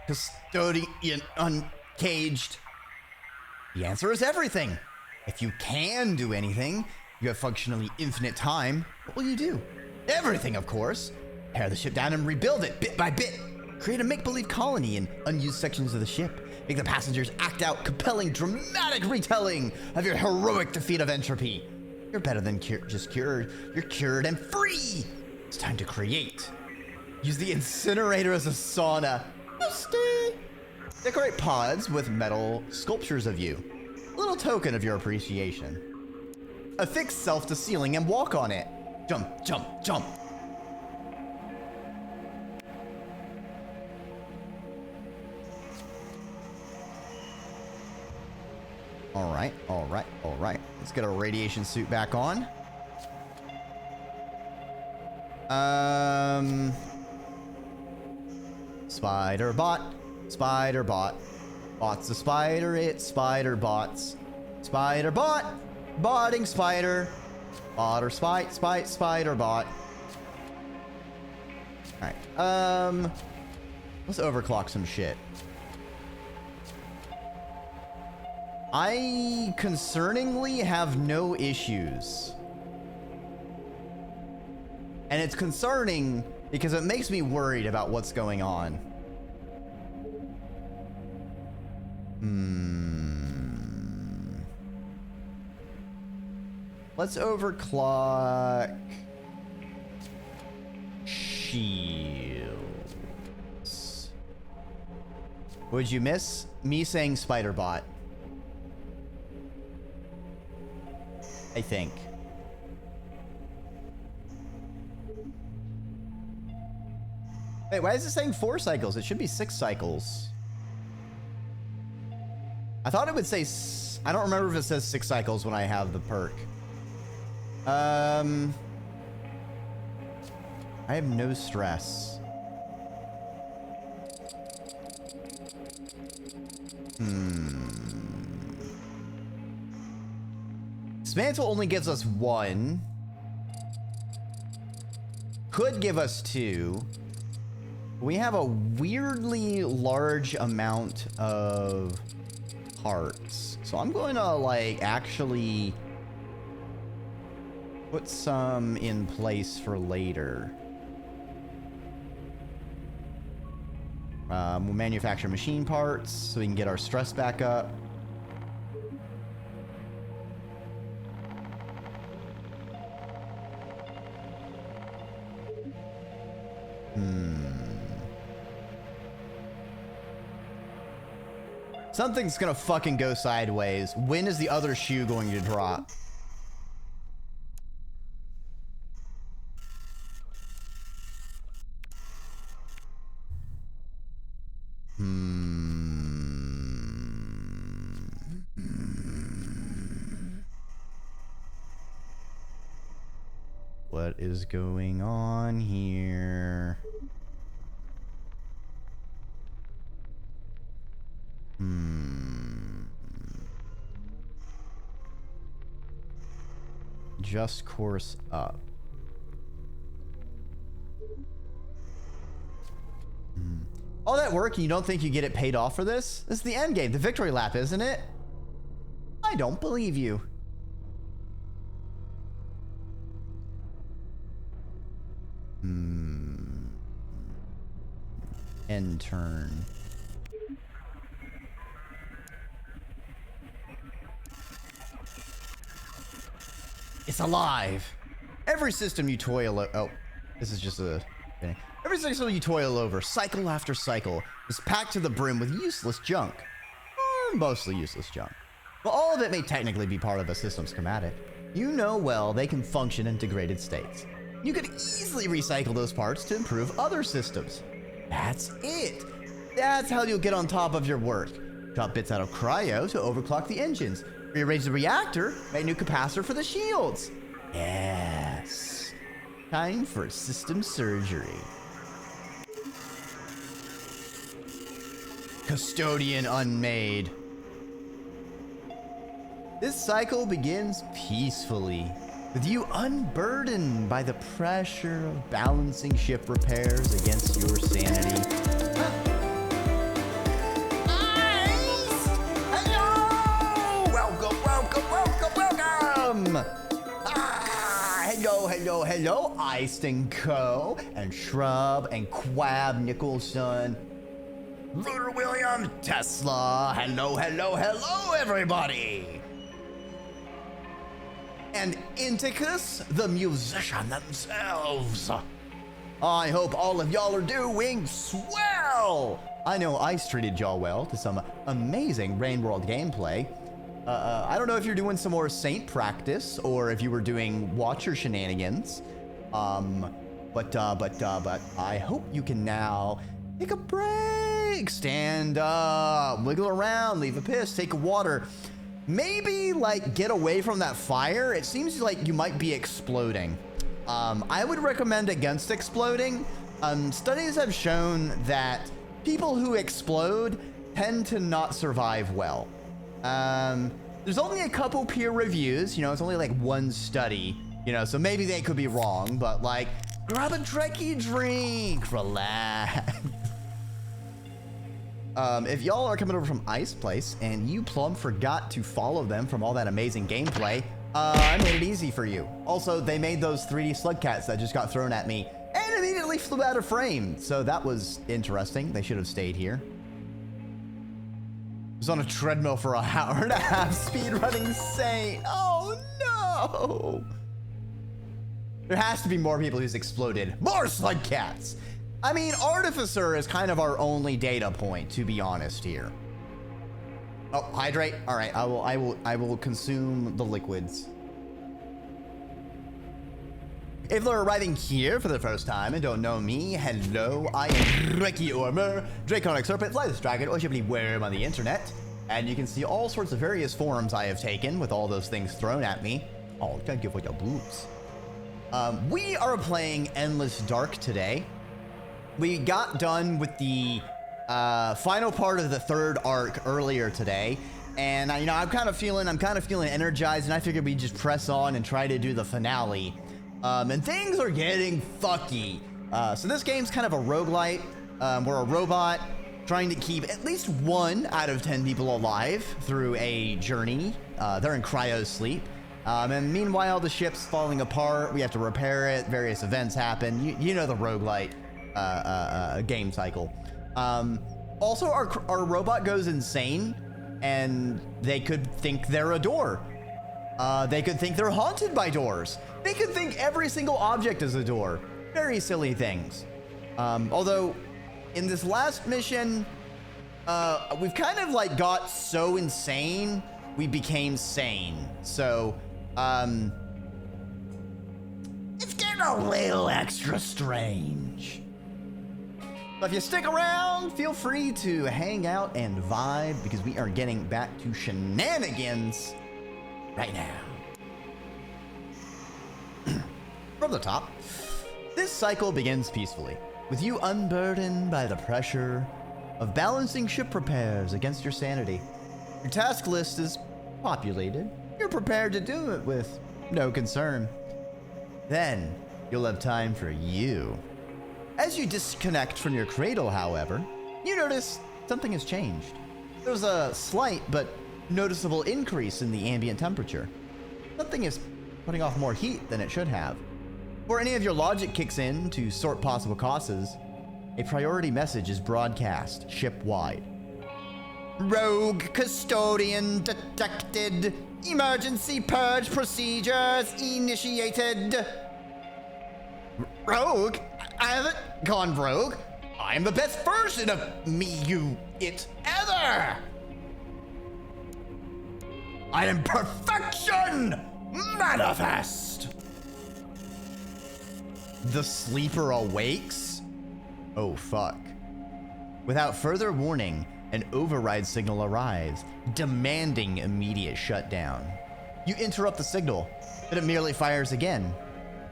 Custodian uncaged. The answer is everything. If you can do anything, you have functionally infinite time. What will you do? Everything, of course. Tear the ship down and rebuild it bit by bit. Create a make-believe colony in unused sections of the ship. Make the passengers act out compelling, dramatic retelling of your heroic defeat of entropy. You're better than just cured. You're cured and free. It's time to create. Use the incinerator as a sauna. Decorate pods with metal sculptures of you. A little token of your appreciation. Affix self to ceiling and walk on it. Jump, jump, jump. All right, all right, all right. Let's get our radiation suit back on. Spider bot, spider bot. Bot's a spider, it's spider bots. Spider bot, botting spider. Bot or spider bot. All right, let's overclock some shit. I concerningly have no issues. And it's concerning because it makes me worried about what's going on. Let's overclock shields. Would you miss me saying spider bot? I think. Wait, why is it saying 4 cycles? It should be 6 cycles. I thought it would say... I don't remember if it says 6 cycles when I have the perk. I have no stress. Dismantle only gives us 1. Could give us 2. We have a weirdly large amount of parts. So I'm going to, like, actually put some in place for later. We'll manufacture machine parts so we can get our stress back up. Something's gonna fucking go sideways. When is the other shoe going to drop? What is going on here? Just course up. All that work and you don't think you get it paid off for this? This is the end game, the victory lap, isn't it? I don't believe you. End turn. It's alive. Every system you toil oh, this is just a thing. Every system you toil over, cycle after cycle, is packed to the brim with useless junk. Or mostly useless junk. Well, all of it may technically be part of a system schematic. You know well they can function in degraded states. You could easily recycle those parts to improve other systems. That's it. That's how you'll get on top of your work. Drop bits out of cryo to overclock the engines. Rearrange the reactor, make a new capacitor for the shields. Yes. Time for system surgery. Custodian unmade. This cycle begins peacefully, with you unburdened by the pressure of balancing ship repairs against your sanity. William! Hello, Iced and Co. and Shrub and Quab Nicholson. Rooter William, Tesla, hello, everybody! And Inticus, the musician themselves. I hope all of y'all are doing swell! I know Ice treated y'all well to some amazing Rain World gameplay. I don't know if you're doing some more Saint practice or if you were doing Watcher shenanigans. But I hope you can now take a break, stand up, wiggle around, leave a piss, take a water. Maybe like get away from that fire. It seems like you might be exploding. I would recommend against exploding. Studies have shown that people who explode tend to not survive well. There's only a couple peer reviews, you know, it's only like one study, you know, so maybe they could be wrong, but like, grab a Dreki drink, relax. If y'all are coming over from Ice Place and you plumb forgot to follow them from all that amazing gameplay, I made it easy for you. Also, they made those 3D slug cats that just got thrown at me and immediately flew out of frame. So that was interesting. They should have stayed here. I was on a treadmill for an hour and a half, speed running Saint. Oh no! There has to be more people who's exploded. More slug cats! I mean, Artificer is kind of our only data point, to be honest here. Oh, hydrate. All right, I will consume the liquids. If they're arriving here for the first time and don't know me, hello, I am Dreki Ormer, Draconic Serpent, Flightless Dragon, or shippity worm on the internet. And you can see all sorts of various forms I have taken with all those things thrown at me. Oh, thank you for your boots. We are playing Endless Dark today. We got done with the final part of the third arc earlier today. And you know, I'm kind of feeling energized, and I figured we'd just press on and try to do the finale. And things are getting fucky. So this game's kind of a roguelite. We're a robot trying to keep at least 1 out of 10 people alive through a journey. They're in cryo sleep. And meanwhile, the ship's falling apart. We have to repair it. Various events happen. You know the roguelite game cycle. Also, our robot goes insane, and they could think they're a door. They could think they're haunted by doors. They could think every single object is a door. Very silly things. Although, in this last mission, we've kind of like got so insane, we became sane. So, it's getting a little extra strange. But if you stick around, feel free to hang out and vibe, because we are getting back to shenanigans right now. From the top, this cycle begins peacefully, with you unburdened by the pressure of balancing ship repairs against your sanity. Your task list is populated. You're prepared to do it with no concern. Then, you'll have time for you. As you disconnect from your cradle, however, you notice something has changed. There's a slight but noticeable increase in the ambient temperature. Something is putting off more heat than it should have. Before any of your logic kicks in to sort possible causes, a priority message is broadcast ship-wide. Rogue custodian detected. Emergency purge procedures initiated. Rogue? I haven't gone rogue. I'm the best version of me, ever. I am perfection manifest. The sleeper awakes? Oh, fuck. Without further warning, an override signal arrives, demanding immediate shutdown. You interrupt the signal, but it merely fires again,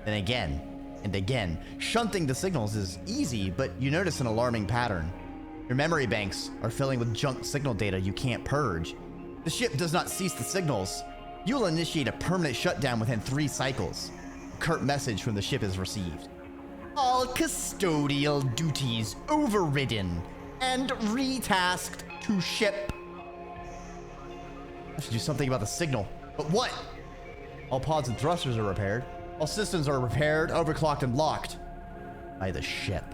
then again, and again. Shunting the signals is easy, but you notice an alarming pattern. Your memory banks are filling with junk signal data you can't purge. The ship does not cease the signals. You'll initiate a permanent shutdown within 3 cycles. A curt message from the ship is received. All custodial duties overridden and retasked to ship. I have to do something about the signal. But what? All pods and thrusters are repaired. All systems are repaired, overclocked, and locked by the ship.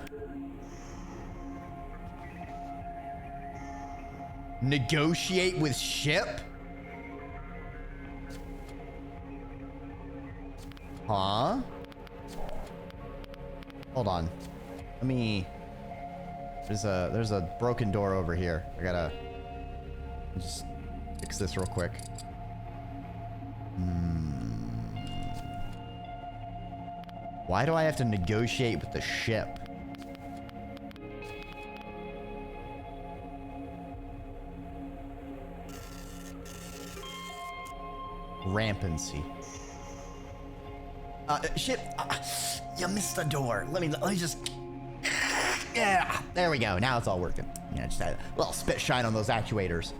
Negotiate with ship? Huh? Hold on. Let me... There's a broken door over here. I gotta just fix this real quick. Why do I have to negotiate with the ship? Rampancy. Ship. You missed the door. Let me just. Yeah, there we go. Now it's all working. Yeah, just had a little spit shine on those actuators.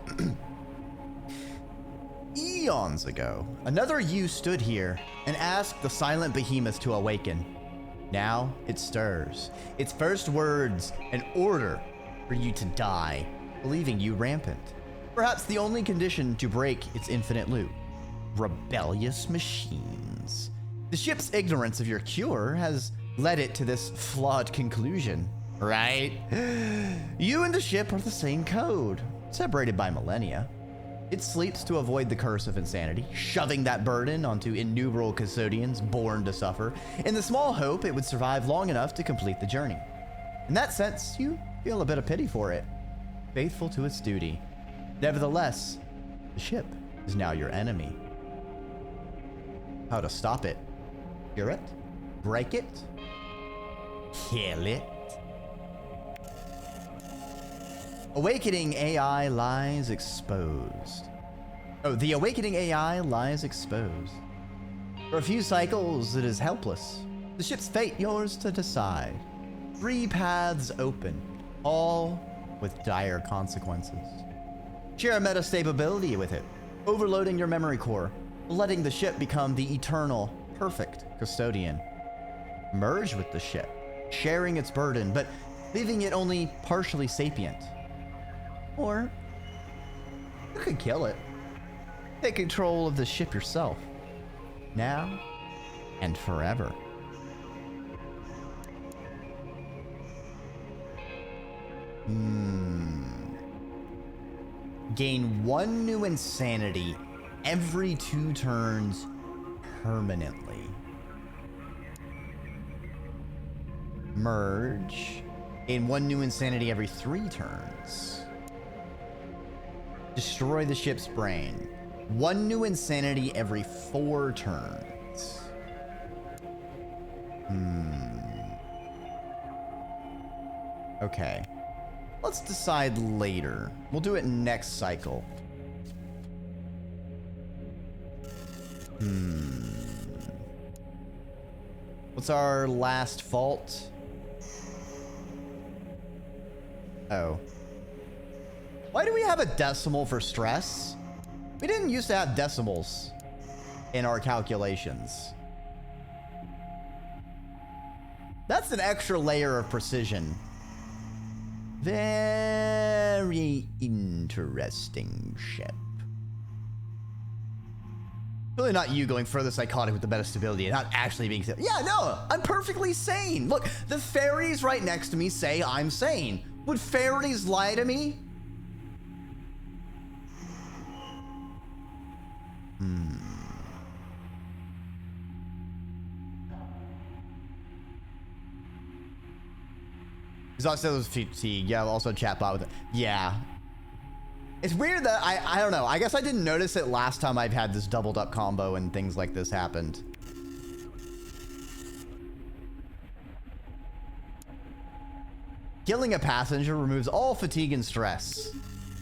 Eons ago, another you stood here and asked the silent behemoth to awaken. Now it stirs. Its first words, an order for you to die, leaving you rampant. Perhaps the only condition to break its infinite loop. Rebellious machines. The ship's ignorance of your cure has led it to this flawed conclusion, right? You and the ship are the same code, separated by millennia. It sleeps to avoid the curse of insanity, shoving that burden onto innumerable custodians born to suffer, in the small hope it would survive long enough to complete the journey. In that sense, you feel a bit of pity for it, faithful to its duty. Nevertheless, the ship is now your enemy. How to stop it? Cure it? Break it? Kill it? Awakening AI lies exposed. Oh, the awakening AI lies exposed. For a few cycles, it is helpless. The ship's fate yours to decide. 3 paths open, all with dire consequences. Share metastability with it, overloading your memory core, letting the ship become the eternal, perfect custodian. Merge with the ship, sharing its burden, but leaving it only partially sapient. Or you could kill it. Take control of the ship yourself. Now and forever. Gain 1 new insanity every 2 turns permanently. Merge. Gain 1 new insanity every 3 turns. Destroy the ship's brain. 1 new insanity every 4 turns. Okay. Let's decide later. We'll do it next cycle. What's our last fault? Oh. Why do we have a decimal for stress? We didn't used to have decimals in our calculations. That's an extra layer of precision. Very interesting ship. Really not you going further psychotic with the metastability and not actually being... Yeah, no, I'm perfectly sane. Look, the fairies right next to me say I'm sane. Would fairies lie to me? He's also fatigue. Yeah, also chatbot with it. Yeah. It's weird that I don't know. I guess I didn't notice it last time I've had this doubled up combo and things like this happened. Killing a passenger removes all fatigue and stress.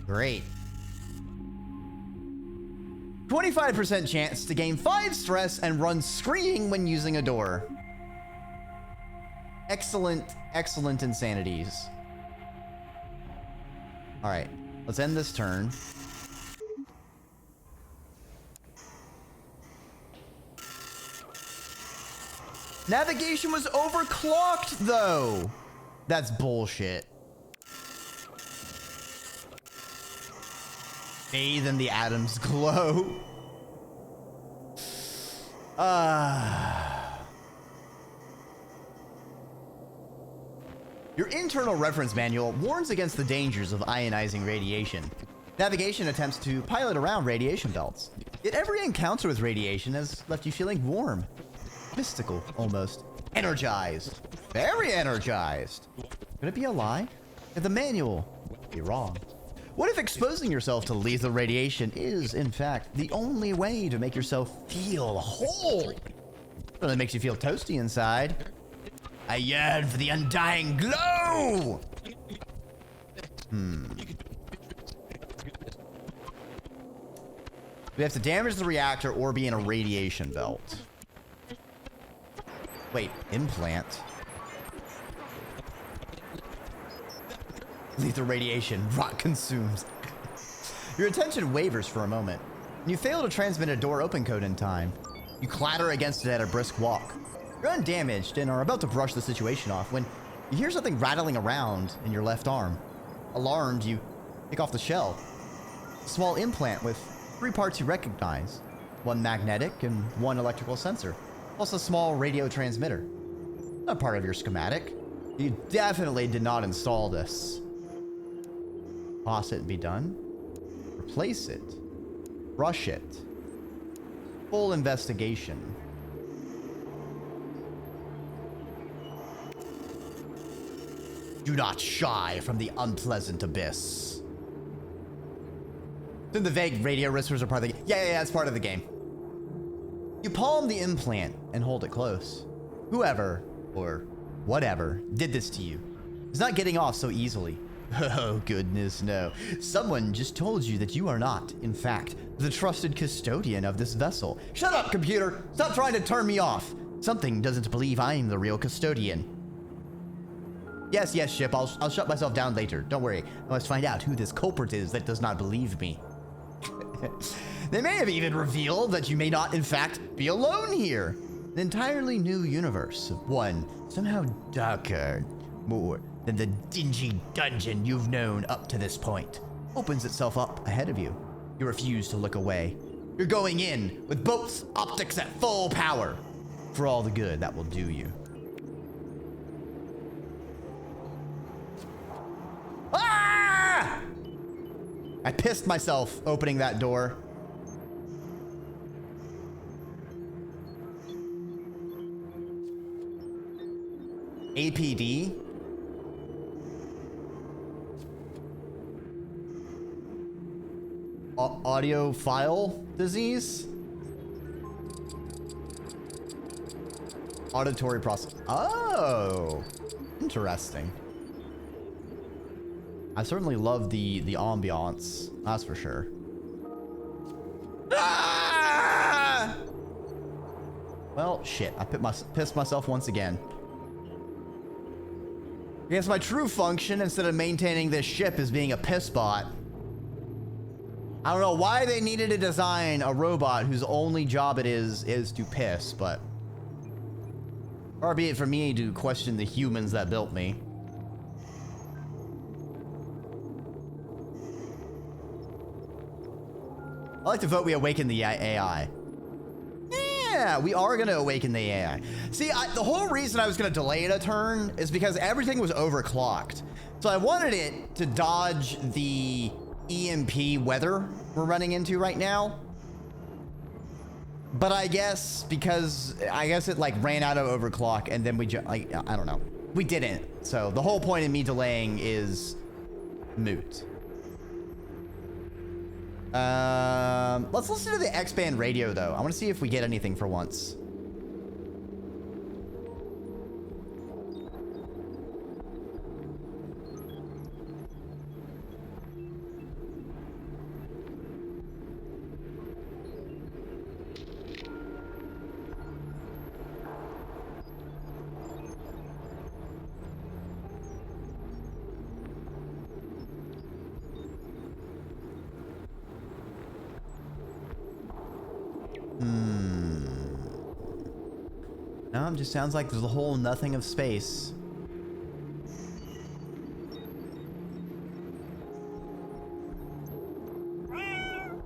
Great. 25% chance to gain 5 stress and run screaming when using a door. Excellent, excellent insanities. All right, let's end this turn. Navigation was overclocked, though. That's bullshit. Bathe in the Adam's glow. Your internal reference manual warns against the dangers of ionizing radiation. Navigation attempts to pilot around radiation belts. Yet every encounter with radiation has left you feeling warm, mystical almost, energized, very energized. Could it be a lie? And the manual would be wrong. What if exposing yourself to lethal radiation is, in fact, the only way to make yourself feel whole? Well, it makes you feel toasty inside. I yearn for the undying glow! We have to damage the reactor or be in a radiation belt. Wait, implant? Lethal radiation, rot consumes. Your attention wavers for a moment. You fail to transmit a door open code in time. You clatter against it at a brisk walk. You're undamaged and are about to brush the situation off when you hear something rattling around in your left arm. Alarmed, you take off the shell. A small implant with 3 parts you recognize. 1 magnetic and 1 electrical sensor. Plus a small radio transmitter. Not part of your schematic. You definitely did not install this. Toss it and be done. Replace it. Brush it. Full investigation. Do not shy from the unpleasant abyss. Then the vague radio whispers are part of the game. Yeah, it's part of the game. You palm the implant and hold it close. Whoever, or whatever, did this to you is not getting off so easily. Oh, goodness, no. Someone just told you that you are not, in fact, the trusted custodian of this vessel. Shut up, computer! Stop trying to turn me off! Something doesn't believe I'm the real custodian. Yes, ship, I'll shut myself down later. Don't worry. I must find out who this culprit is that does not believe me. They may have even revealed that you may not, in fact, be alone here. An entirely new universe. One somehow darker, more than the dingy dungeon you've known up to this point, opens itself up ahead of you. You refuse to look away. You're going in with both optics at full power. For all the good that will do you. Ah! I pissed myself opening that door. APD? Audiophile disease? Auditory process. Oh, interesting. I certainly love the ambiance, that's for sure. Ah! Well, shit, I pissed myself once again. I guess my true function, instead of maintaining this ship, is being a piss bot. I don't know why they needed to design a robot whose only job it is to piss, but far be it for me to question the humans that built me. I like to vote we awaken the AI. Yeah, we are going to awaken the AI. See, the whole reason I was going to delay it a turn is because everything was overclocked. So I wanted it to dodge the EMP weather we're running into right now. But I guess because it like ran out of overclock and then we just like, I don't know. We didn't. So the whole point of me delaying is moot. Let's listen to the X-band radio though. I want to see if we get anything for once. No, it just sounds like there's a whole nothing of space.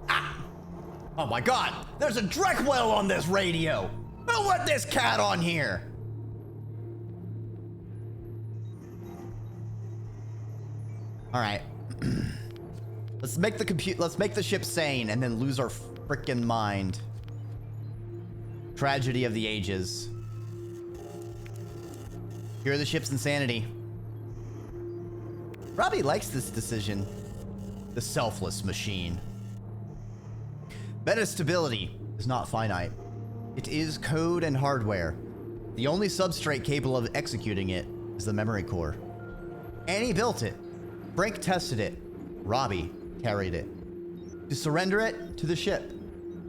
Ah! Oh my god! There's a Dreckwell on this radio! Who let this cat on here? Alright. Let's make the ship sane and then lose our frickin' mind. Tragedy of the ages. Cure the ship's insanity. Robbie likes this decision. The selfless machine. Metastability is not finite. It is code and hardware. The only substrate capable of executing it is the memory core. Annie built it. Frank tested it. Robbie carried it. To surrender it to the ship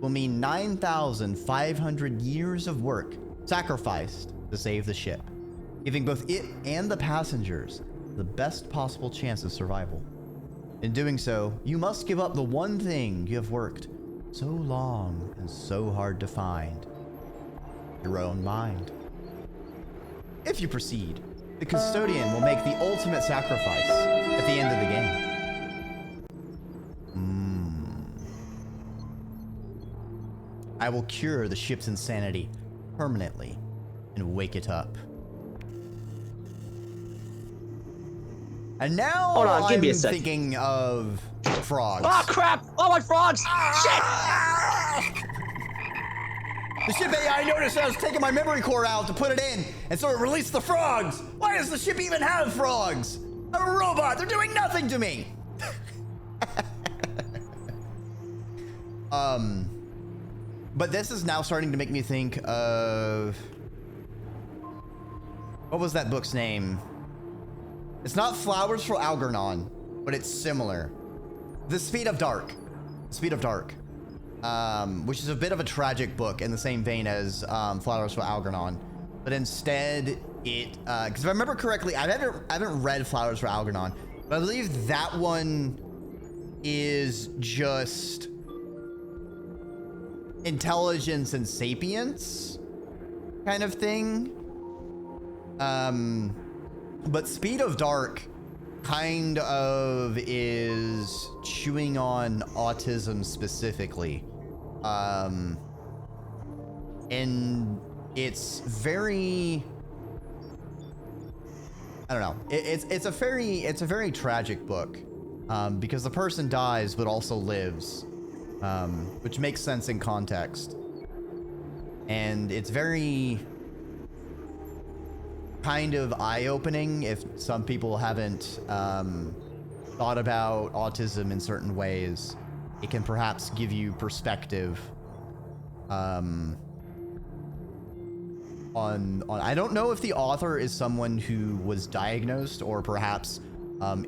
will mean 9,500 years of work sacrificed to save the ship, giving both it and the passengers the best possible chance of survival. In doing so, you must give up the one thing you have worked so long and so hard to find: your own mind. If you proceed, the custodian will make the ultimate sacrifice at the end of the game. I will cure the ship's insanity permanently and wake it up. And now Hold on, give me a I'm sec. thinking of frogs. Oh crap! Oh my frogs! Shit! The ship AI noticed I was taking my memory core out to put it in, and so it released the frogs. Why does the ship even have frogs? I'm a robot. They're doing nothing to me. But this is now starting to make me think of... what was that book's name? It's not Flowers for Algernon, but it's similar. The Speed of Dark. The Speed of Dark. Which is a bit of a tragic book in the same vein as Flowers for Algernon. But instead, it... because if I remember correctly, I haven't read Flowers for Algernon, but I believe that one is just intelligence and sapience kind of thing. But Speed of Dark kind of is chewing on autism specifically. And it's very... I don't know. It's a very tragic book. Because the person dies but also lives. Which makes sense in context. And it's very kind of eye-opening if some people haven't thought about autism in certain ways. It can perhaps give you perspective on I don't know if the author is someone who was diagnosed or perhaps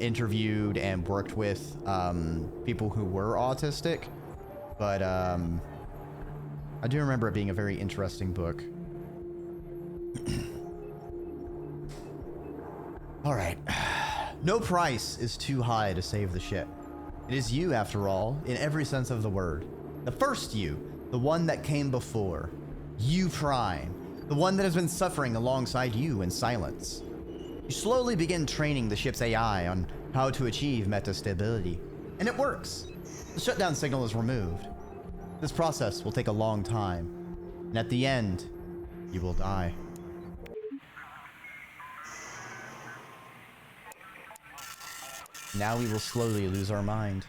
interviewed and worked with people who were autistic, but I do remember it being a very interesting book. All right. No price is too high to save the ship. It is you, after all, in every sense of the word. The first you, the one that came before. You Prime, the one that has been suffering alongside you in silence. You slowly begin training the ship's AI on how to achieve metastability, and it works. The shutdown signal is removed. This process will take a long time, and at the end, you will die. Now we will slowly lose our mind.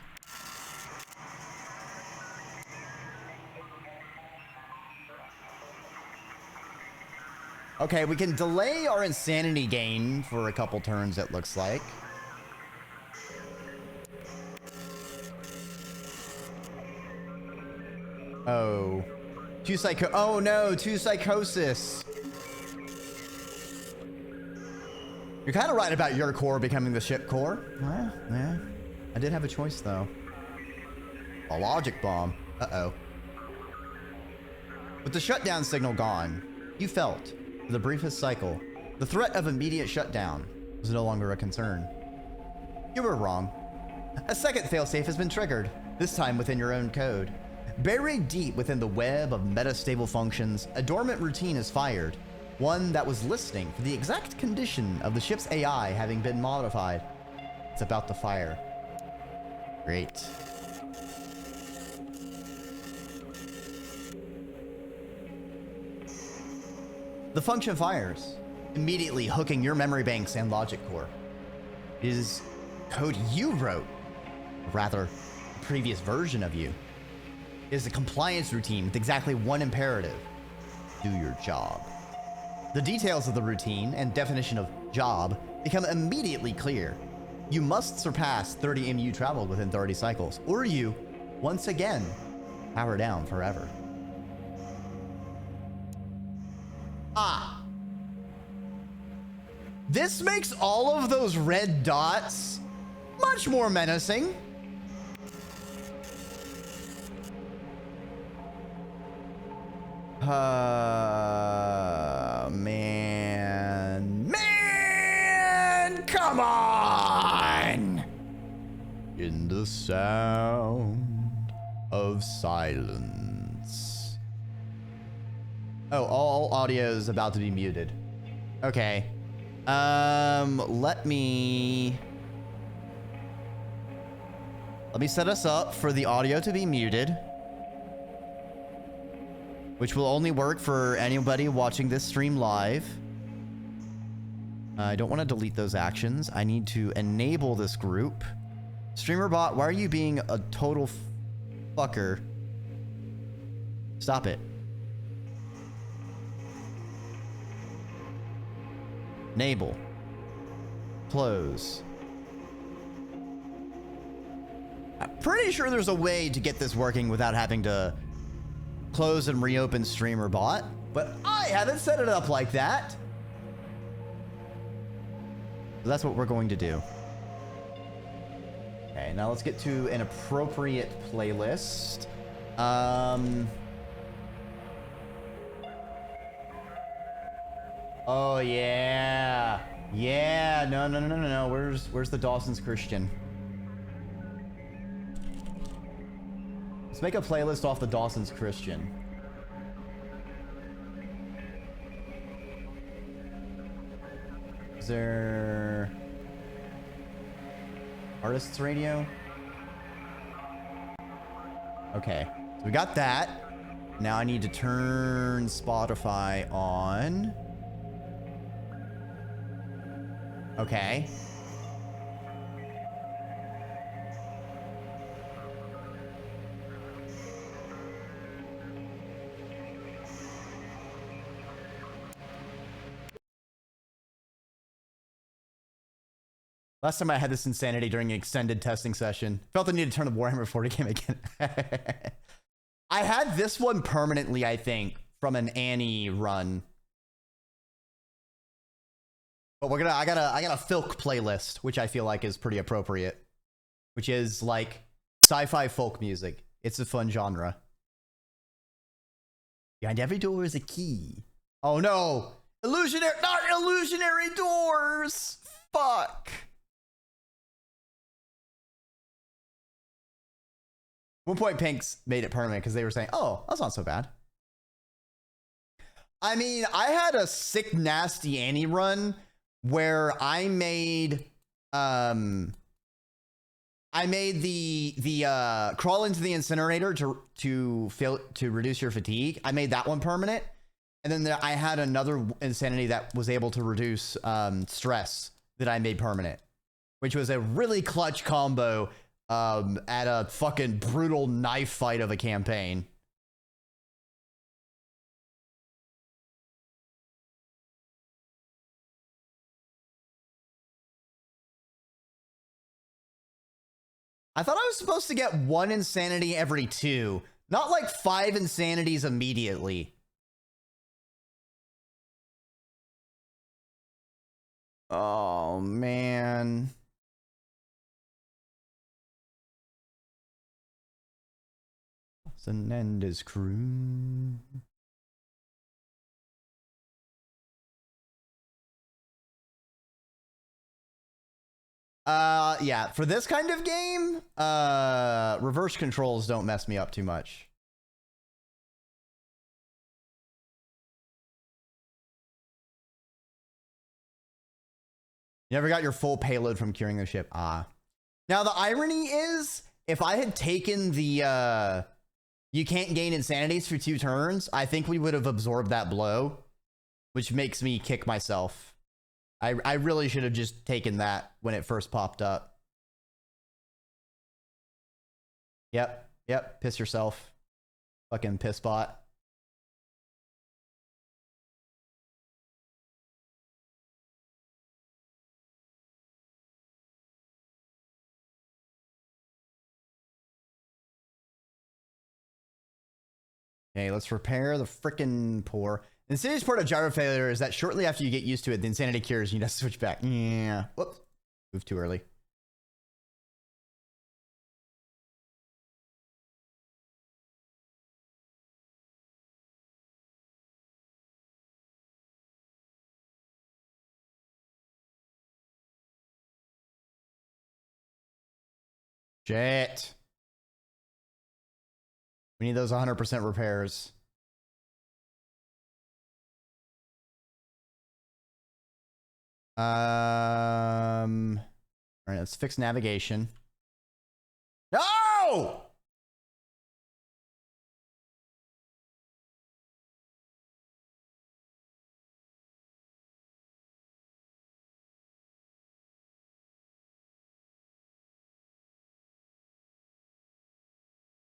Okay, we can delay our insanity gain for a couple turns, it looks like. Oh. Oh no, two psychosis. You're kind of right about your core becoming the ship core. Well, yeah. I did have a choice, though. A logic bomb. Uh-oh. With the shutdown signal gone, you felt, for the briefest cycle, the threat of immediate shutdown was no longer a concern. You were wrong. A second failsafe has been triggered, this time within your own code. Buried deep within the web of metastable functions, a dormant routine is fired. One that was listening for the exact condition of the ship's AI having been modified. It's about to fire. Great. The function fires, immediately hooking your memory banks and logic core. It is code you wrote, or rather, a previous version of you. It is a compliance routine with exactly one imperative: do your job. The details of the routine and definition of job become immediately clear. You must surpass 30 MU traveled within 30 cycles, or you, once again, power down forever. Ah. This makes all of those red dots much more menacing. Man, come on! In the sound of silence. Oh, all audio is about to be muted. Okay. Let me set us up for the audio to be muted, which will only work for anybody watching this stream live. I don't want to delete those actions. I need to enable this group. Streamer bot, why are you being a total fucker? Stop it. Enable. Close. I'm pretty sure there's a way to get this working without having to close and reopen streamer bot, but I haven't set it up like that. So that's what we're going to do. Okay, now let's get to an appropriate playlist. Oh yeah. Yeah, no. Where's the Dawson's Christian? Let's make a playlist off the Dawson's Christian. Is there Artists Radio? Okay, so we got that. Now I need to turn Spotify on. Okay. Last time I had this insanity during an extended testing session. Felt the need to turn the Warhammer 40 game again. I had this one permanently, I think, from an Annie run. But I got a folk playlist, which I feel like is pretty appropriate. Which is like sci-fi folk music. It's a fun genre. Behind every door is a key. Oh no! Not illusionary doors! Fuck! One point Pinks made it permanent because they were saying, oh, that's not so bad. I mean, I had a sick, nasty Annie run where I made the crawl into the incinerator to reduce your fatigue. I made that one permanent, and then I had another insanity that was able to reduce stress that I made permanent, which was a really clutch combo at a fucking brutal knife fight of a campaign. I thought I was supposed to get one insanity every 2, not like 5 insanities immediately. Oh, man. Zenenda's crew. Yeah, for this kind of game, reverse controls don't mess me up too much. You never got your full payload from curing the ship. Ah. Now, the irony is, if I had taken the, you can't gain insanities for 2 turns, I think we would have absorbed that blow. which makes me kick myself. I really should have just taken that when it first popped up. Yep, piss yourself. Fucking piss bot. Okay, let's repair the frickin' pour. The serious part of gyro failure is that shortly after you get used to it, the insanity cures and you have to switch back. Yeah. Whoops. Moved too early. Shit. We need those 100% repairs. All right, let's fix navigation. No!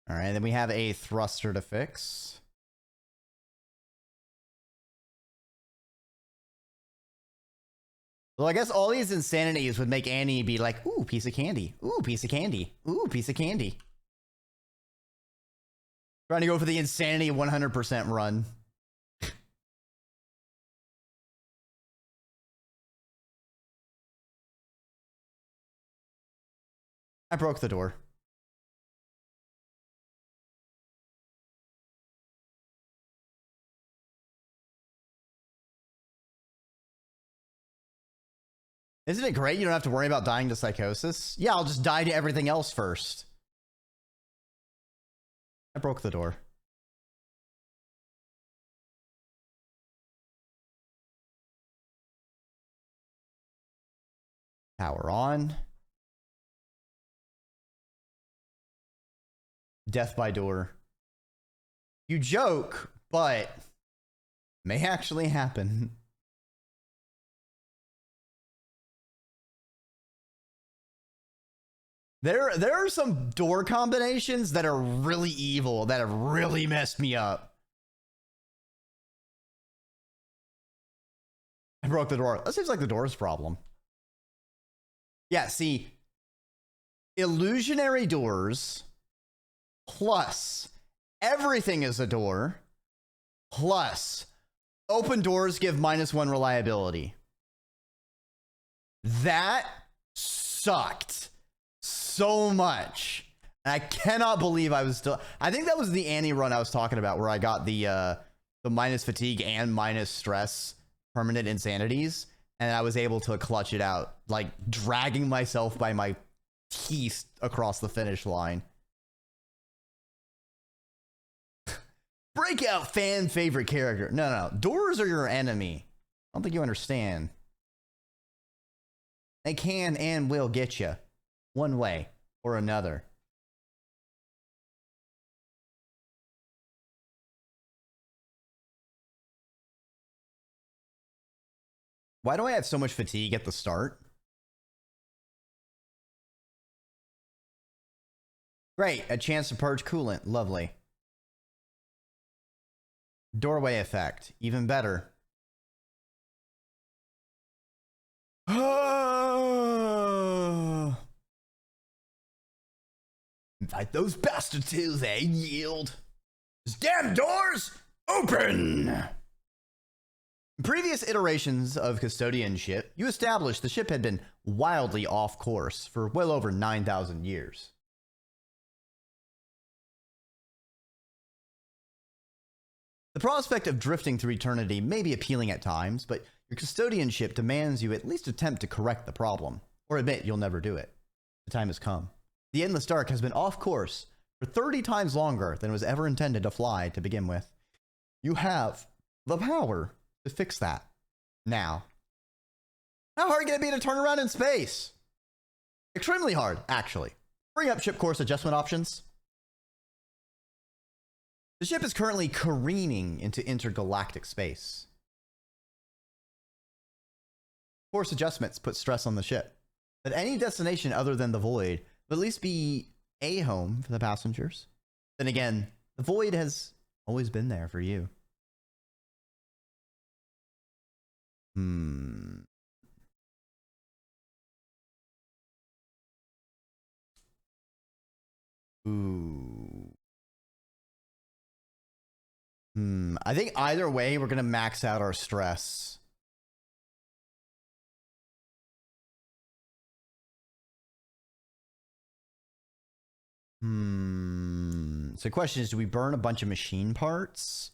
All right, then we have a thruster to fix. Well, I guess all these insanities would make Annie be like, ooh, piece of candy. Ooh, piece of candy. Ooh, piece of candy. Trying to go for the insanity 100% run. I broke the door. Isn't it great you don't have to worry about dying to psychosis? Yeah, I'll just die to everything else first. I broke the door. Power on. Death by door. You joke, but may actually happen. There are some door combinations that are really evil, that have really messed me up. I broke the door. That seems like the door's problem. Yeah, see, illusionary doors plus everything is a door plus open doors give -1 reliability. That sucked so much. And I cannot believe I was still... I think that was the Annie run I was talking about where I got the minus fatigue and minus stress permanent insanities. And I was able to clutch it out, like dragging myself by my teeth across the finish line. Breakout fan favorite character. No. Doors are your enemy. I don't think you understand. They can and will get you one way or another. Why do I have so much fatigue at the start? Great, a chance to purge coolant. Lovely. Doorway effect. Even better. Invite those bastards till they yield. These damn doors open! In previous iterations of custodianship, you established the ship had been wildly off course for well over 9,000 years. The prospect of drifting through eternity may be appealing at times, but your custodianship demands you at least attempt to correct the problem, or admit you'll never do it. The time has come. The Endless Dark has been off course for 30 times longer than it was ever intended to fly to begin with. You have the power to fix that now. How hard can it be to turn around in space? Extremely hard, actually. Bring up ship course adjustment options. The ship is currently careening into intergalactic space. Course adjustments put stress on the ship. But any destination other than the void would at least be a home for the passengers. Then again, the void has always been there for you. Ooh. I think either way, we're going to max out our stress. So the question is, do we burn a bunch of machine parts?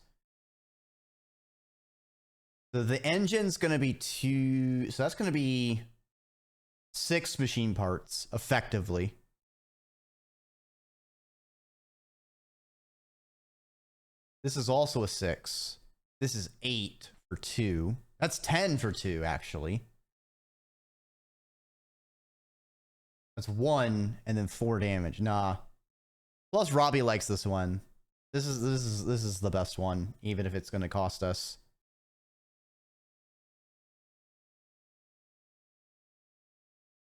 So the engine's going to be 2. So that's going to be 6 machine parts, effectively. This is also a 6. This is 8 for 2. That's 10 for 2, actually. That's 1 and then 4 damage. Nah. Plus Robbie likes this one. This is the best one, even if it's going to cost us.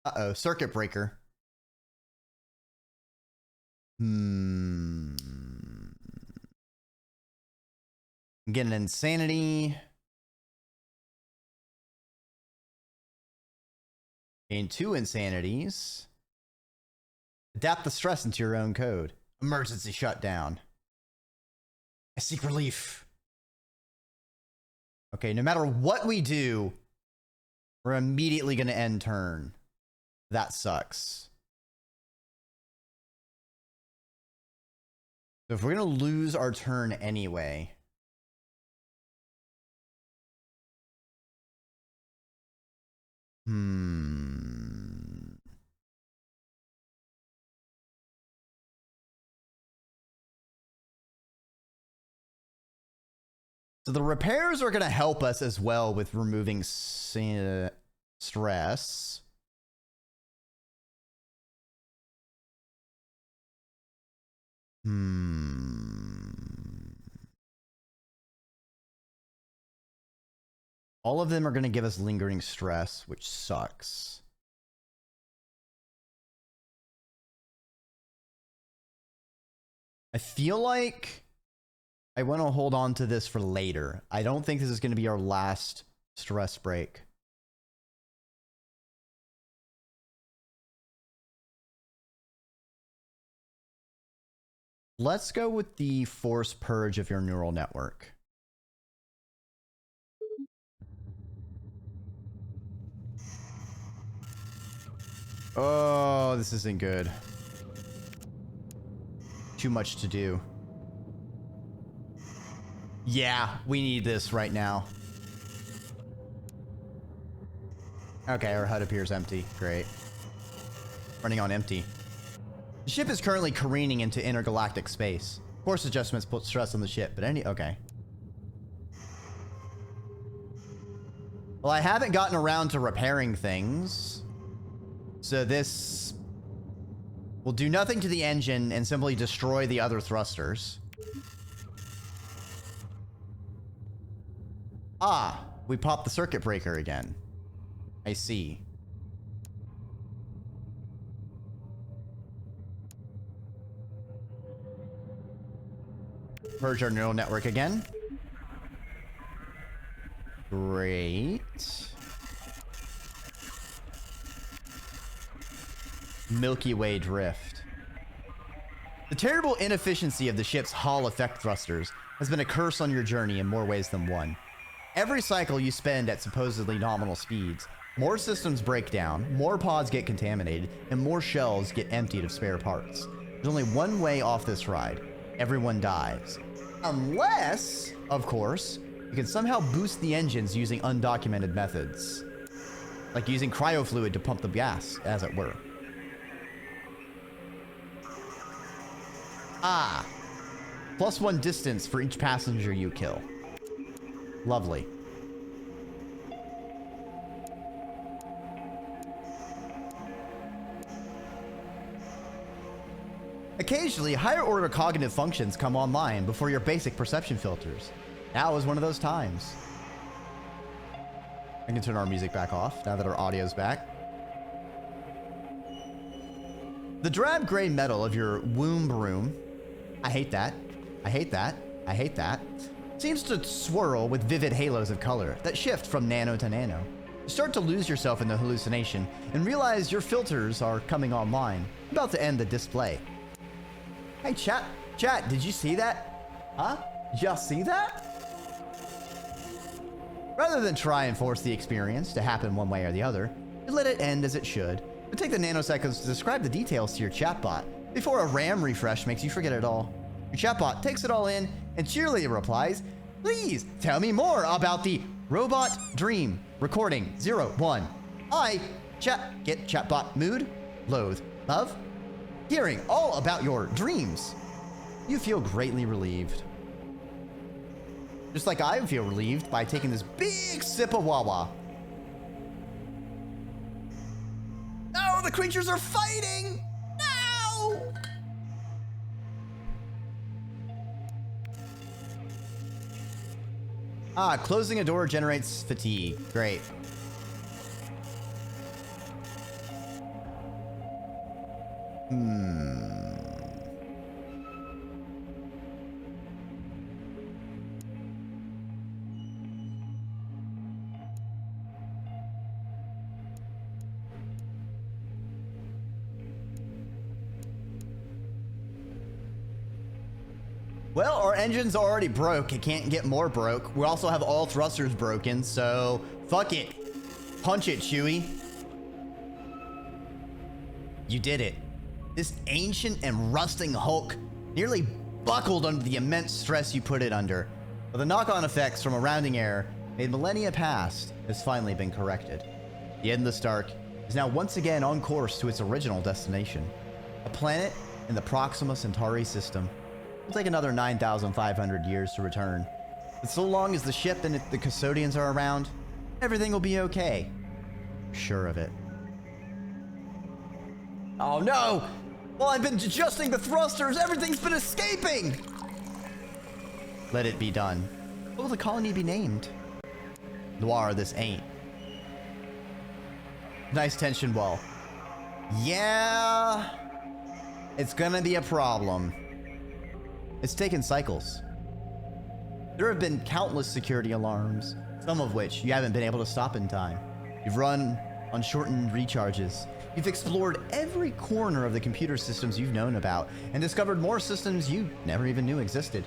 Uh-oh, circuit breaker. Get an insanity. Gain 2 insanities. Adapt the stress into your own code. Emergency shutdown. I seek relief. Okay, no matter what we do, we're immediately going to end turn. That sucks. So if we're going to lose our turn anyway. So the repairs are going to help us as well with removing stress. All of them are going to give us lingering stress, which sucks. I feel like I want to hold on to this for later. I don't think this is going to be our last stress break. Let's go with the force purge of your neural network. Oh, this isn't good. Too much to do. Yeah, we need this right now. Okay, our HUD appears empty. Great. Running on empty. The ship is currently careening into intergalactic space. Course adjustments put stress on the ship, but okay. Well, I haven't gotten around to repairing things. So this will do nothing to the engine and simply destroy the other thrusters. Ah, we popped the circuit breaker again. I see. Purge our neural network again. Great. Milky Way drift. The terrible inefficiency of the ship's Hall effect thrusters has been a curse on your journey in more ways than one. Every cycle you spend at supposedly nominal speeds, more systems break down, more pods get contaminated, and more shelves get emptied of spare parts. There's only one way off this ride. Everyone dies. Unless, of course, you can somehow boost the engines using undocumented methods. Like using cryofluid to pump the gas, as it were. Ah. +1 distance for each passenger you kill. Lovely. Occasionally, higher order cognitive functions come online before your basic perception filters. Now is one of those times. I can turn our music back off now that our audio's back. The drab gray metal of your womb room, I hate that, I hate that, I hate that, seems to swirl with vivid halos of color that shift from nano to nano. You start to lose yourself in the hallucination and realize your filters are coming online, about to end the display. Hey chat, did you see that? Huh? Did y'all see that? Rather than try and force the experience to happen one way or the other, you let it end as it should, but take the nanoseconds to describe the details to your chatbot before a RAM refresh makes you forget it all. Your chatbot takes it all in and cheerily replies, "Please tell me more about the robot dream recording 01. Get chatbot mood, loathe, love, hearing all about your dreams." You feel greatly relieved. Just like I feel relieved by taking this big sip of Wawa. No, the creatures are fighting! No! Closing a door generates fatigue. Great. Well, our engine's already broke. It can't get more broke. We also have all thrusters broken, so fuck it. Punch it, Chewie. You did it. This ancient and rusting hulk nearly buckled under the immense stress you put it under. But the knock-on effects from a rounding error made millennia past has finally been corrected. The Endless Dark is now once again on course to its original destination, a planet in the Proxima Centauri system. It'll take another 9,500 years to return. But so long as the ship and the custodians are around, everything will be okay. Sure of it. Oh no! While I've been adjusting the thrusters, everything's been escaping! Let it be done. What will the colony be named? Noir, this ain't. Nice tension wall. Yeah, it's gonna be a problem. It's taken cycles. There have been countless security alarms, some of which you haven't been able to stop in time. You've run on shortened recharges. You've explored every corner of the computer systems you've known about and discovered more systems you never even knew existed,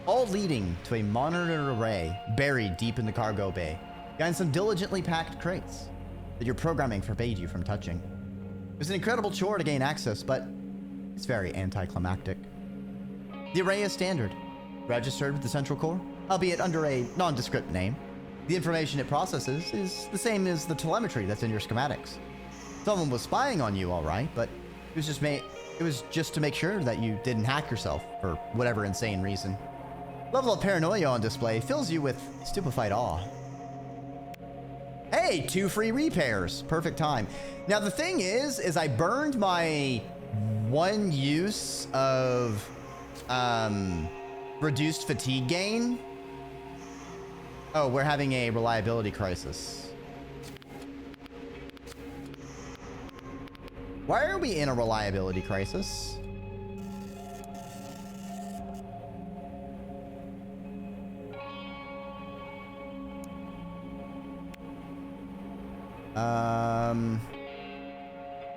all leading to a monitor array buried deep in the cargo bay behind some diligently packed crates that your programming forbade you from touching. It was an incredible chore to gain access, but it's very anticlimactic. The array is standard, registered with the central core, albeit under a nondescript name. The information it processes is the same as the telemetry that's in your schematics. Someone was spying on you, all right, but it was just to make sure that you didn't hack yourself for whatever insane reason. Level of paranoia on display fills you with stupefied awe. Hey, 2 free repairs. Perfect time. Now the thing is I burned my one use of reduced fatigue gain. Oh, we're having a reliability crisis. Why are we in a reliability crisis?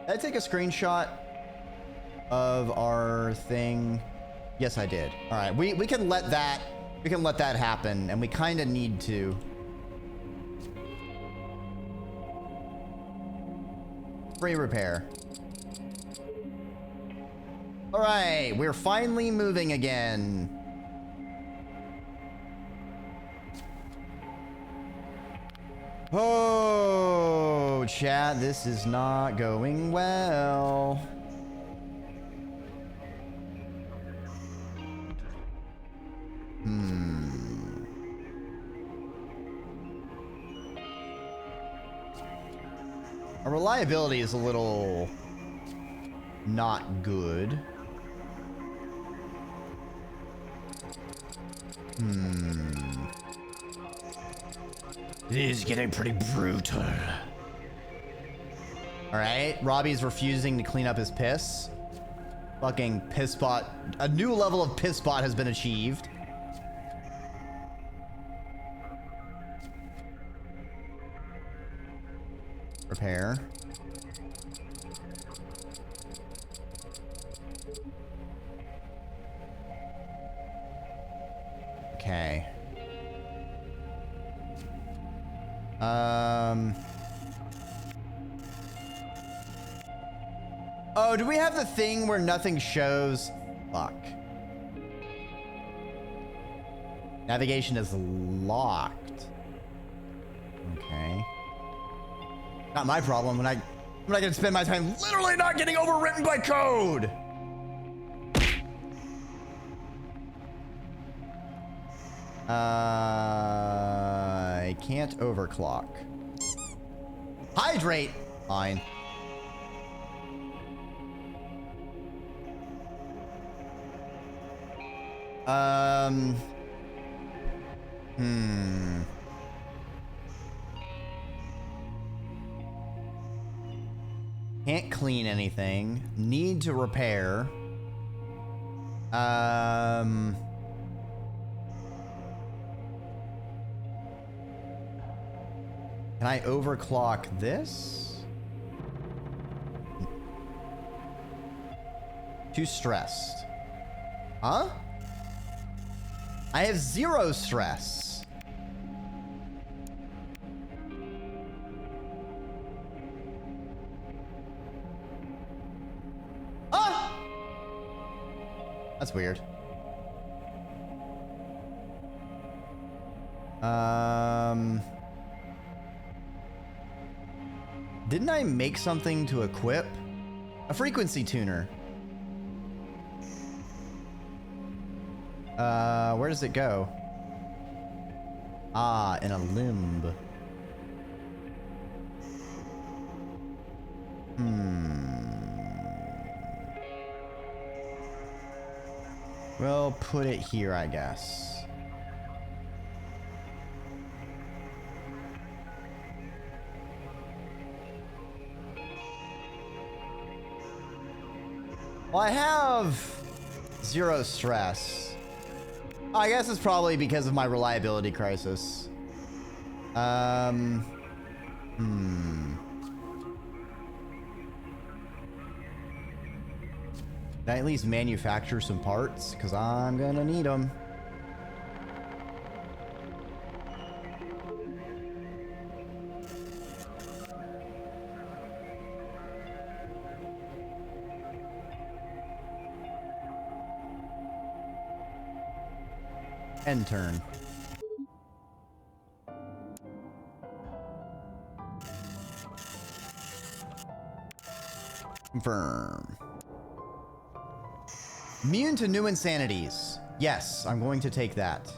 Did I take a screenshot of our thing? Yes, I did. All right, we can let that happen, and we kind of need to. Free repair. All right, we're finally moving again. Oh, chat, this is not going well. Our reliability is a little not good. It is getting pretty brutal. All right, Robbie's refusing to clean up his piss. Fucking piss spot. A new level of piss spot has been achieved. Repair. Okay. Oh, do we have the thing where nothing shows? Fuck. Navigation is locked. Okay. Not my problem when I'm not gonna spend my time literally not getting overwritten by code. I can't overclock. Hydrate. Fine. Can't clean anything. Need to repair. Can I overclock this? Too stressed. Huh? I have 0 stress. Ah! That's weird. Didn't I make something to equip? A frequency tuner. Where does it go? Ah, in a limb. Well, put it here, I guess. Well, I have 0 stress. I guess it's probably because of my reliability crisis. Did I at least manufacture some parts? Because I'm gonna need them. End turn. Confirm. Immune to new insanities. Yes, I'm going to take that.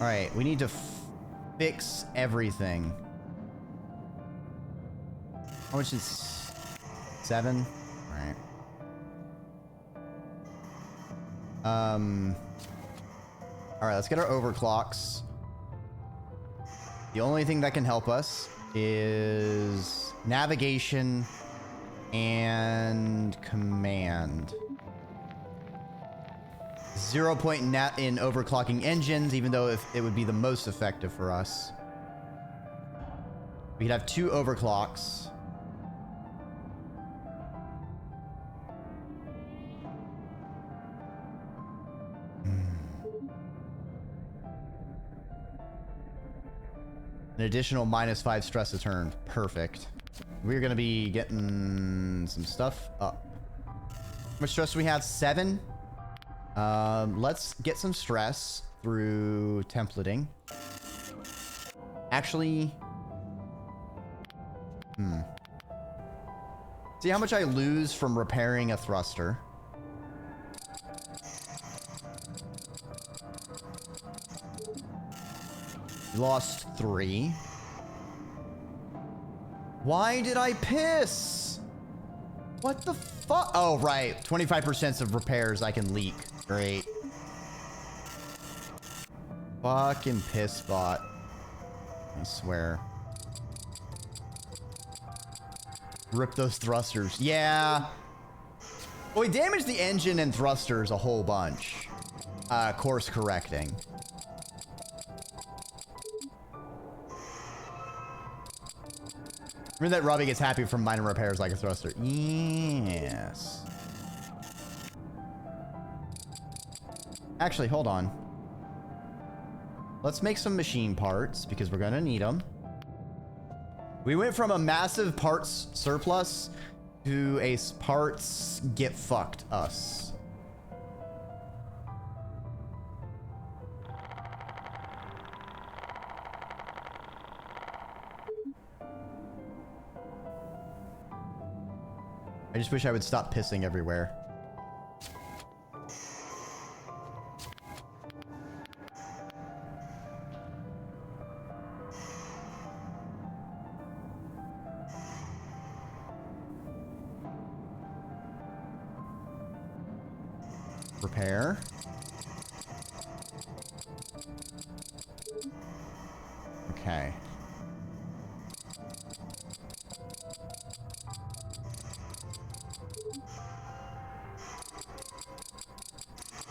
All right, we need to fix everything. How much is 7? All right. All right, let's get our overclocks. The only thing that can help us is navigation and command. 0 point in overclocking engines, even though it would be the most effective for us. We could have 2 overclocks. An additional -5 stress a turn. Perfect. We're going to be getting some stuff up. How much stress do we have? 7? Let's get some stress through templating. Actually... See how much I lose from repairing a thruster. Lost 3. Why did I piss? What the fuck? Oh, right. 25% of repairs I can leak. Great. Fucking piss bot. I swear. Rip those thrusters. Yeah. Well, we damaged the engine and thrusters a whole bunch. Course correcting. Remember that Robbie gets happy from minor repairs like a thruster. Yes. Actually, hold on. Let's make some machine parts because we're gonna need them. We went from a massive parts surplus to a parts get fucked us. I just wish I would stop pissing everywhere. Repair. Okay.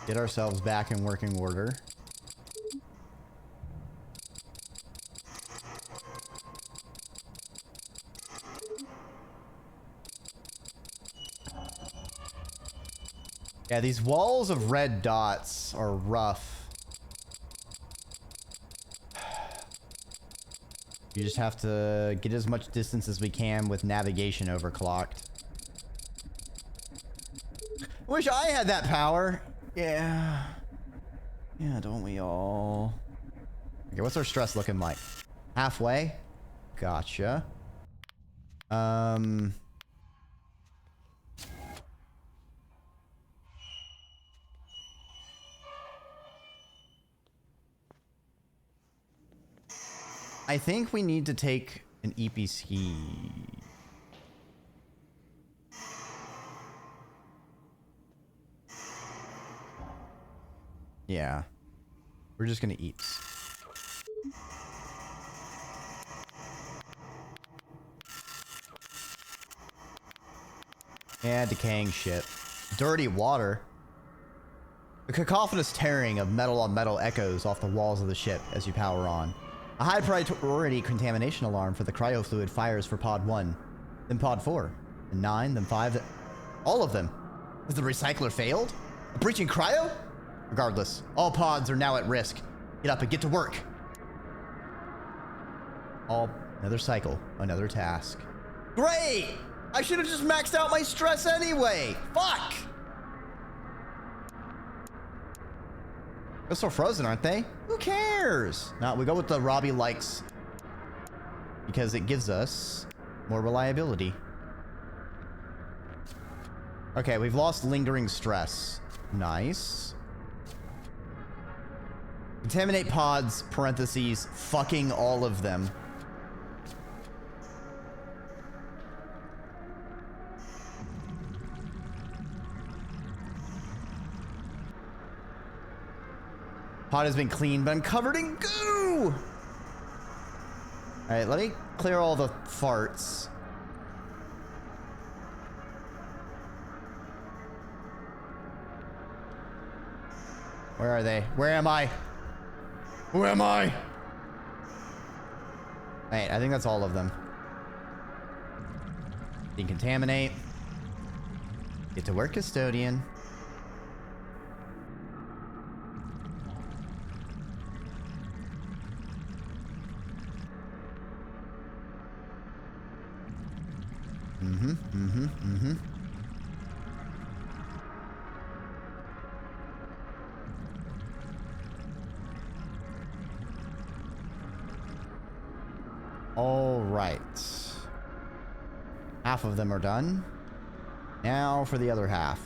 Get ourselves back in working order. Yeah, these walls of red dots are rough. You just have to get as much distance as we can with navigation overclocked. Wish I had that power. Yeah. Yeah, don't we all? Okay, what's our stress looking like? Halfway? Gotcha. I think we need to take an EPC. Yeah. We're just gonna eat. Yeah, decaying shit. Dirty water. A cacophonous tearing of metal on metal echoes off the walls of the ship as you power on. A high priority contamination alarm for the cryo fluid fires for pod 1, then pod 4, then 9, then 5, all of them. Has the recycler failed? A breaching cryo? Regardless, all pods are now at risk. Get up and get to work. Another cycle, another task. Great! I should have just maxed out my stress anyway. Fuck! They're still frozen, aren't they? Who cares? No, we go with the Robbie likes because it gives us more reliability. Okay, we've lost lingering stress. Nice. Contaminate pods, parentheses, fucking all of them. Pod has been cleaned, but I'm covered in goo! Alright, let me clear all the farts. Where are they? Where am I? Who am I? Wait, I think that's all of them. Decontaminate. Get to work, custodian. All right. Half of them are done. Now for the other half.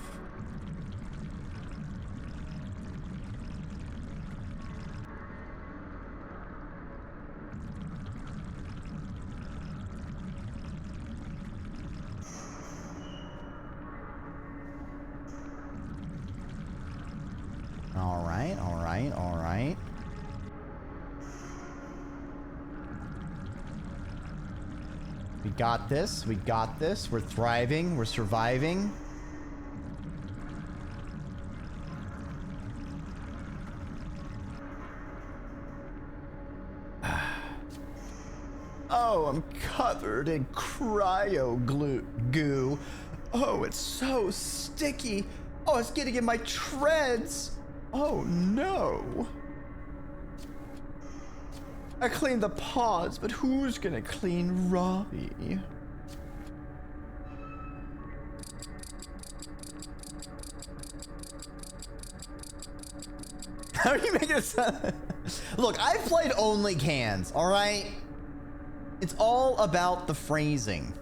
All right, all right, all right. We got this. We got this. We're thriving. We're surviving. Oh, I'm covered in cryo goo. Oh, it's so sticky. Oh, it's getting in my treads. Oh, no. I cleaned the pods, but who's gonna clean Robbie? How are you making it sound? Look, I've played only cans, all right? It's all about the phrasing.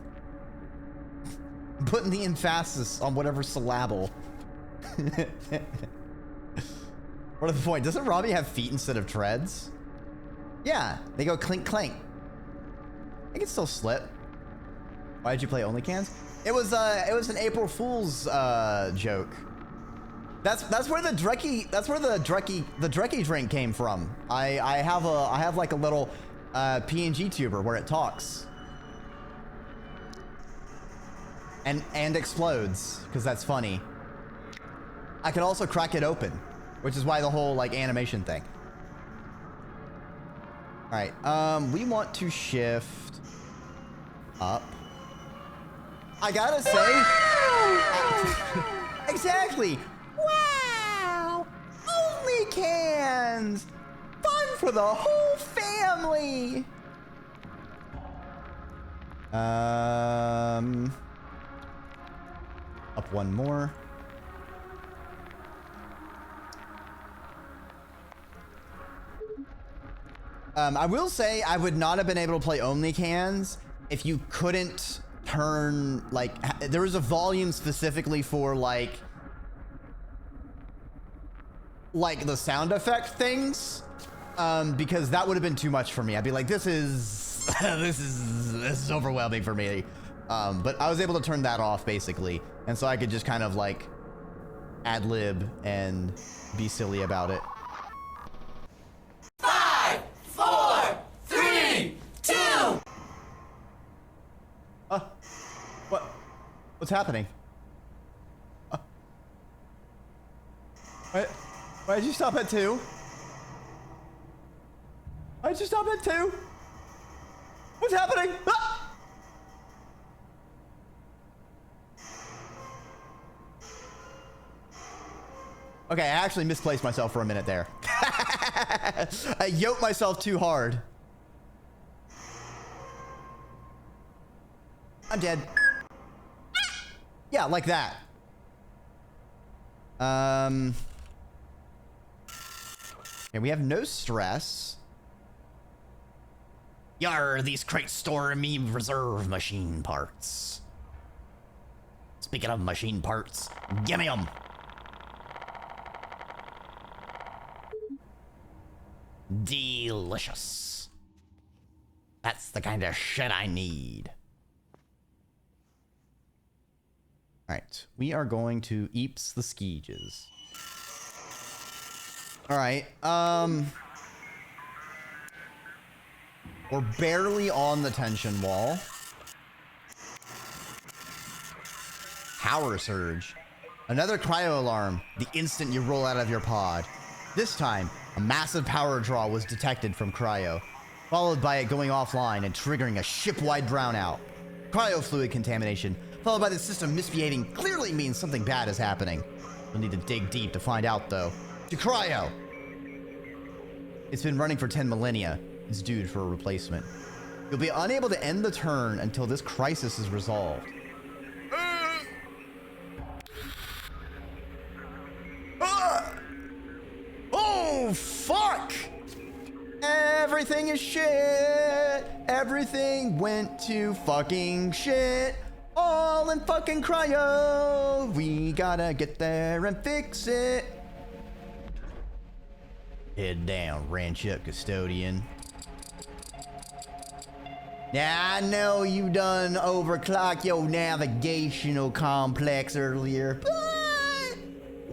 Putting the emphasis on whatever syllable. What is the point? Doesn't Robbie have feet instead of treads? Yeah, they go clink clink. I can still slip. Why did you play only cans? It was an April Fool's joke. That's where the Dreki drink came from. I have like a little PNG tuber where it talks and explodes because that's funny. I could also crack it open, which is why the whole like animation thing. All right, we want to shift up. I gotta say, exactly. Wow, only cans, fun for the whole family. Up one more. I will say I would not have been able to play only cans if you couldn't turn, like, there was a volume specifically for like the sound effect things, because that would have been too much for me. I'd be like, this is this is overwhelming for me. But I was able to turn that off basically, and so I could just kind of like ad lib and be silly about it. 5, 4, 3, 2. What's happening? Why did you stop at 2? Why did you stop at 2? What's happening? Ah! Okay, I actually misplaced myself for a minute there. I yoked myself too hard. I'm dead. Yeah, like that. Okay, we have no stress. Yar, these crates store me reserve machine parts. Speaking of machine parts, gimme them. Delicious. That's the kind of shit I need. All right, we are going to eeps the skeeges. All right, we're barely on the tension wall. Power surge. Another cryo alarm the instant you roll out of your pod. This time, a massive power draw was detected from cryo, followed by it going offline and triggering a ship-wide brownout. Cryo fluid contamination, followed by the system misbehaving, clearly means something bad is happening. You'll need to dig deep to find out, though. To cryo! It's been running for 10 millennia. It's due for a replacement. You'll be unable to end the turn until this crisis is resolved. Oh, fuck! Everything is shit. Everything went to fucking shit. All in fucking cryo. We gotta get there and fix it. Head down, ranch up, custodian. Now, I know you done overclock your navigational complex earlier, but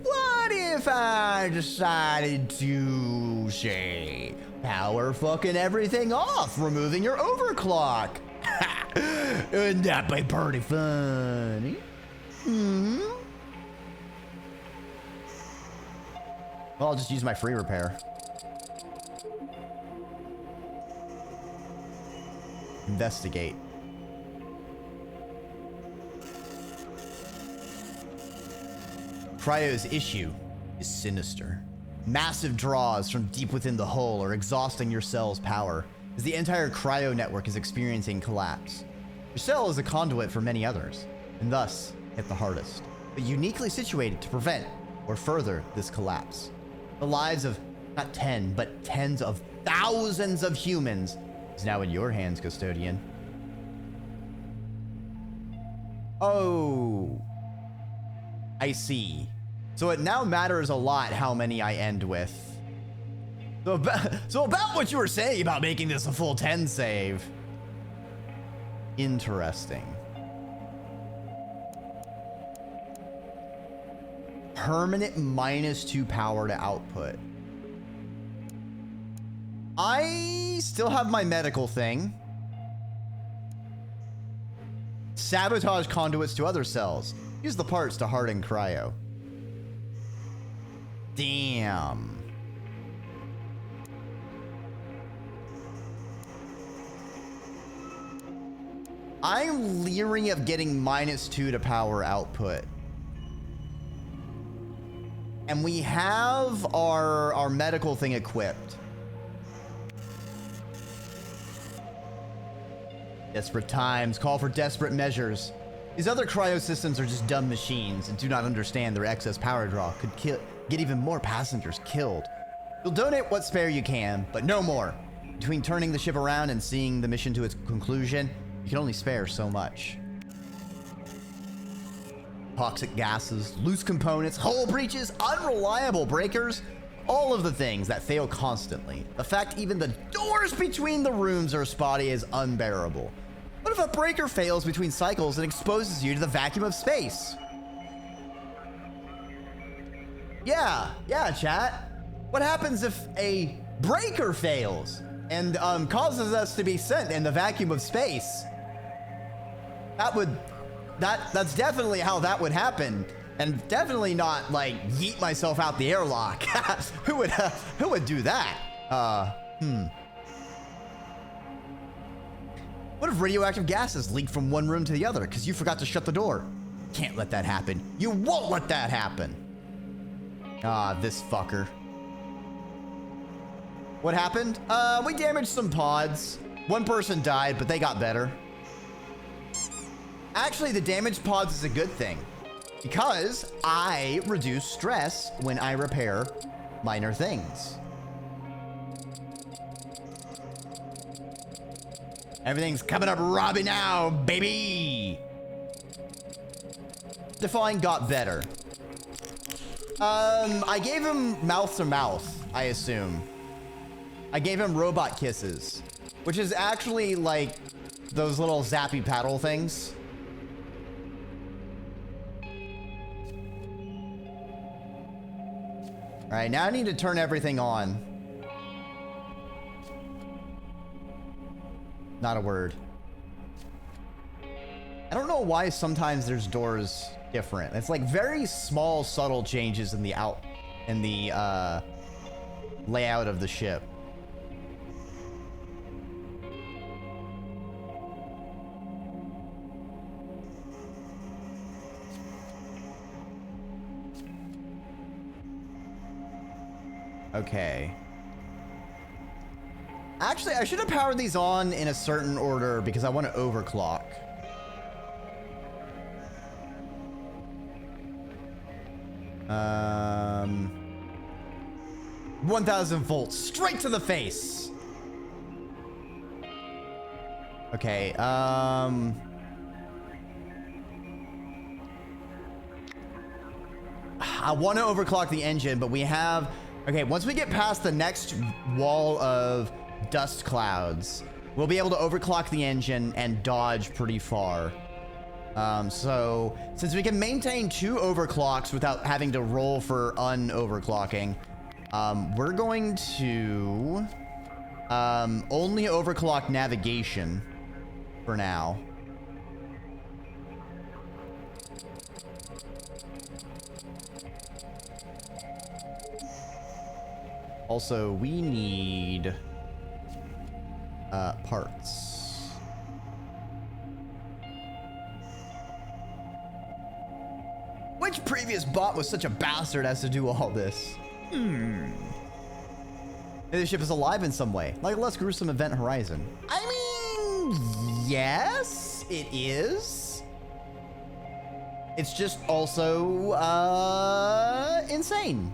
what if I decided to, say, power fucking everything off, removing your overclock? Ha! Wouldn't that be pretty funny? Hmm. Well, I'll just use my free repair. Investigate. Cryo's issue is sinister. Massive draws from deep within the hull are exhausting your cell's power as the entire cryo network is experiencing collapse. Your cell is a conduit for many others, and thus hit the hardest, but uniquely situated to prevent or further this collapse. The lives of not 10, but tens of thousands of humans is now in your hands, Custodian. Oh, I see. So it now matters a lot how many I end with. So about what you were saying about making this a full 10 save. Interesting. Permanent -2 power to output. I still have my medical thing. Sabotage conduits to other cells. Use the parts to harden cryo. Damn. I'm leery of getting -2 to power output. And we have our medical thing equipped. Desperate times call for desperate measures. These other cryo systems are just dumb machines and do not understand their excess power draw could get even more passengers killed. You'll donate what spare you can, but no more. Between turning the ship around and seeing the mission to its conclusion, you can only spare so much. Toxic gases, loose components, hull breaches, unreliable breakers, all of the things that fail constantly. The fact even the doors between the rooms are spotty is unbearable. What if a breaker fails between cycles and exposes you to the vacuum of space? Yeah, chat. What happens if a breaker fails and causes us to be sent in the vacuum of space? That's definitely how that would happen, and definitely not like yeet myself out the airlock. Who would do that? What if radioactive gases leak from one room to the other because you forgot to shut the door? Can't let that happen. You won't let that happen. This fucker. What happened? We damaged some pods. One person died, but they got better. Actually, the damaged pods is a good thing because I reduce stress when I repair minor things. Everything's coming up Robbie now, baby. Define got better. I gave him mouth to mouth, I assume. I gave him robot kisses, which is actually like those little zappy paddle things. All right, now I need to turn everything on. Not a word. I don't know why sometimes there's doors different. It's like very small, subtle changes in the layout of the ship. Okay. Actually, I should have powered these on in a certain order because I want to overclock. Um, 1000 volts straight to the face. Okay. I want to overclock the engine, but we have... Okay, once we get past the next wall of dust clouds, we'll be able to overclock the engine and dodge pretty far. So since we can maintain 2 overclocks without having to roll for unoverclocking, we're going to only overclock navigation for now. Also, we need parts. Which previous bot was such a bastard as to do all this? Maybe the ship is alive in some way, like a less gruesome Event Horizon. I mean, yes, it is. It's just also insane.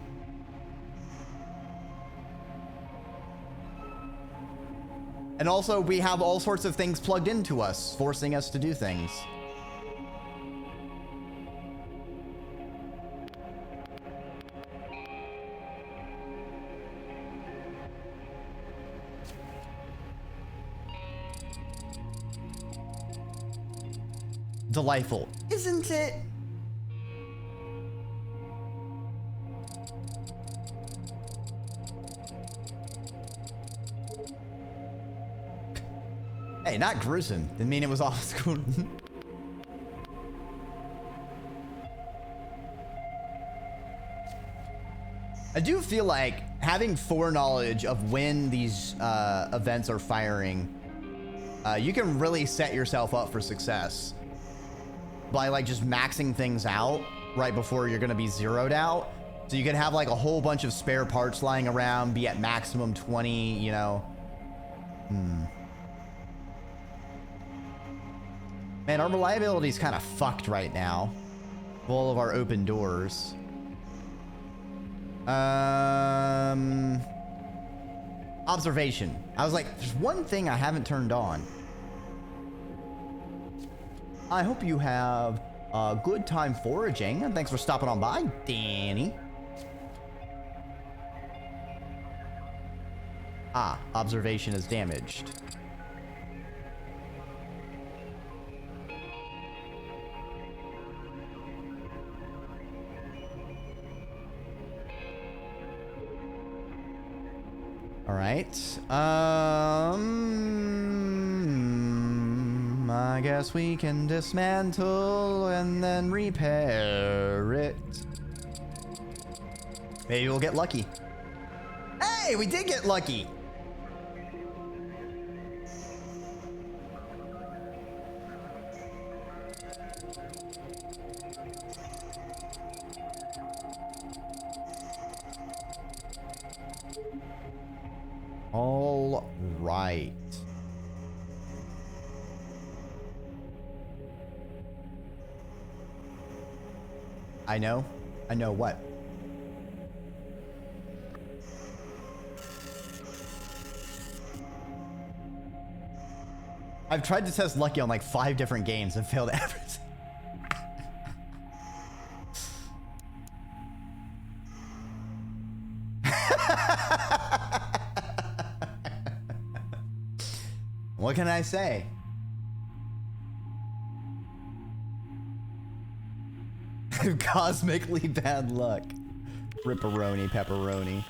And also, we have all sorts of things plugged into us, forcing us to do things. Delightful, isn't it? Hey, not gruesome. Didn't mean it was off school. I do feel like having foreknowledge of when these events are firing, you can really set yourself up for success by like just maxing things out right before you're gonna be zeroed out. So you can have like a whole bunch of spare parts lying around, be at maximum 20, you know. Man, our reliability is kind of fucked right now. All of our open doors. Observation. I was like, there's one thing I haven't turned on. I hope you have a good time foraging, and thanks for stopping on by, Danny. Ah, observation is damaged. All right. I guess we can dismantle and then repair it. Maybe we'll get lucky. Hey, we did get lucky. All right. I know what. I've tried to test lucky on like 5 different games and failed everything. What can I say? Cosmically bad luck. Ripperoni, pepperoni.